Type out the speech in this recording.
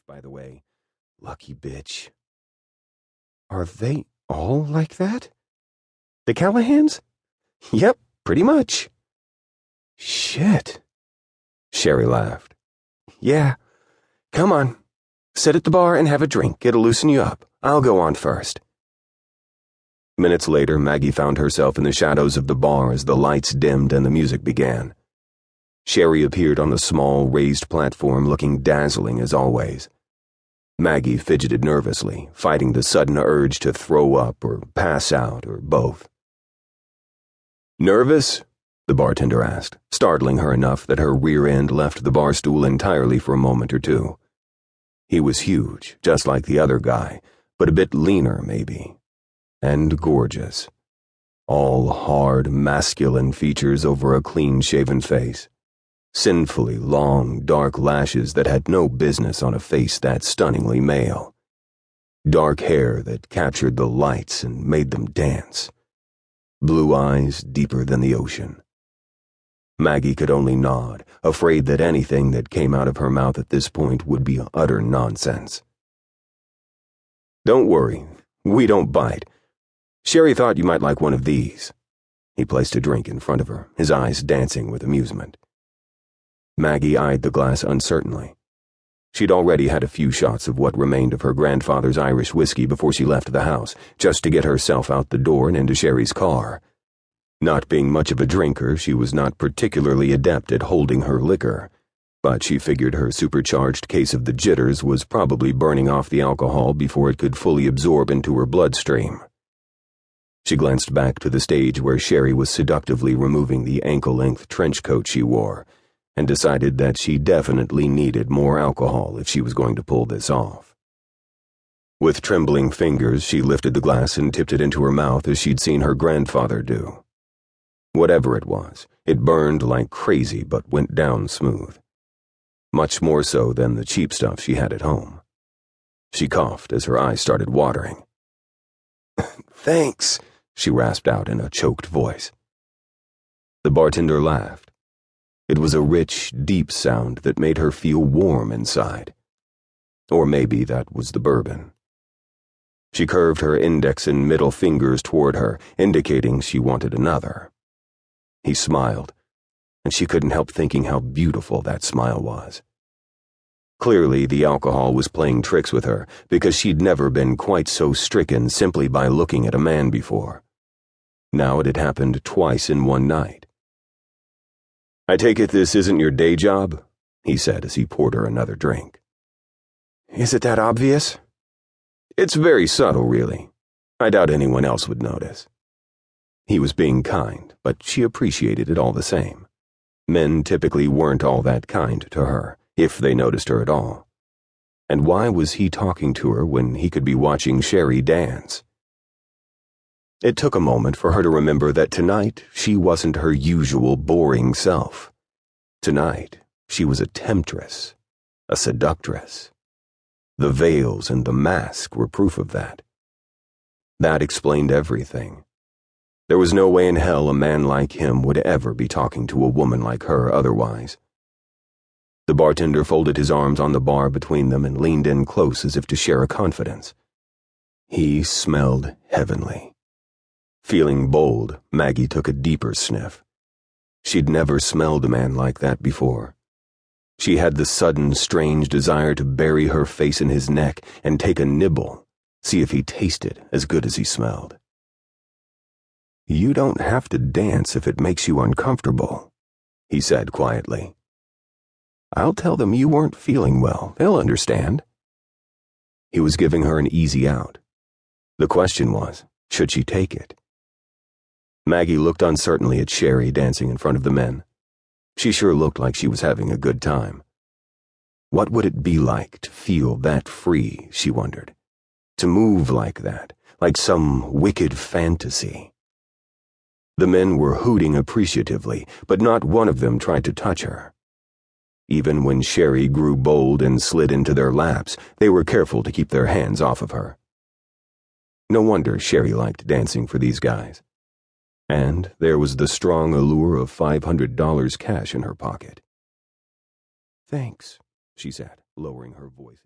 by the way. Lucky bitch. Are they all like that? The Callaghans? Yep, pretty much. Shit. Sherry laughed. Yeah. Come on. Sit at the bar and have a drink. It'll loosen you up. I'll go on first. Minutes later, Maggie found herself in the shadows of the bar as the lights dimmed and the music began. Sherry appeared on the small, raised platform, looking dazzling as always. Maggie fidgeted nervously, fighting the sudden urge to throw up or pass out or both. Nervous? The bartender asked, startling her enough that her rear end left the bar stool entirely for a moment or two. He was huge, just like the other guy, but a bit leaner, maybe. And gorgeous. All hard, masculine features over a clean-shaven face. Sinfully long, dark lashes that had no business on a face that stunningly male. Dark hair that captured the lights and made them dance. Blue eyes deeper than the ocean. Maggie could only nod, afraid that anything that came out of her mouth at this point would be utter nonsense. Don't worry, we don't bite. Sherry thought you might like one of these. He placed a drink in front of her, his eyes dancing with amusement. Maggie eyed the glass uncertainly. She'd already had a few shots of what remained of her grandfather's Irish whiskey before she left the house, just to get herself out the door and into Sherry's car. Not being much of a drinker, she was not particularly adept at holding her liquor, but she figured her supercharged case of the jitters was probably burning off the alcohol before it could fully absorb into her bloodstream. She glanced back to the stage where Sherry was seductively removing the ankle-length trench coat she wore, and decided that she definitely needed more alcohol if she was going to pull this off. With trembling fingers, she lifted the glass and tipped it into her mouth as she'd seen her grandfather do. Whatever it was, it burned like crazy but went down smooth. Much more so than the cheap stuff she had at home. She coughed as her eyes started watering. Thanks, she rasped out in a choked voice. The bartender laughed. It was a rich, deep sound that made her feel warm inside. Or maybe that was the bourbon. She curved her index and middle fingers toward her, indicating she wanted another. He smiled, and she couldn't help thinking how beautiful that smile was. Clearly, the alcohol was playing tricks with her, because she'd never been quite so stricken simply by looking at a man before. Now it had happened twice in one night. I take it this isn't your day job? He said as he poured her another drink. Is it that obvious? It's very subtle, really. I doubt anyone else would notice. He was being kind, but she appreciated it all the same. Men typically weren't all that kind to her, if they noticed her at all. And why was he talking to her when he could be watching Sherry dance? It took a moment for her to remember that tonight she wasn't her usual boring self. Tonight, she was a temptress, a seductress. The veils and the mask were proof of that. That explained everything. There was no way in hell a man like him would ever be talking to a woman like her otherwise. The bartender folded his arms on the bar between them and leaned in close as if to share a confidence. He smelled heavenly. Feeling bold, Maggie took a deeper sniff. She'd never smelled a man like that before. She had the sudden, strange desire to bury her face in his neck and take a nibble, see if he tasted as good as he smelled. You don't have to dance if it makes you uncomfortable, he said quietly. I'll tell them you weren't feeling well. They'll understand. He was giving her an easy out. The question was, should she take it? Maggie looked uncertainly at Sherry dancing in front of the men. She sure looked like she was having a good time. What would it be like to feel that free, she wondered. To move like that, like some wicked fantasy. The men were hooting appreciatively, but not one of them tried to touch her. Even when Sherry grew bold and slid into their laps, they were careful to keep their hands off of her. No wonder Sherry liked dancing for these guys. And there was the strong allure of $500 cash in her pocket. Thanks, she said, lowering her voice.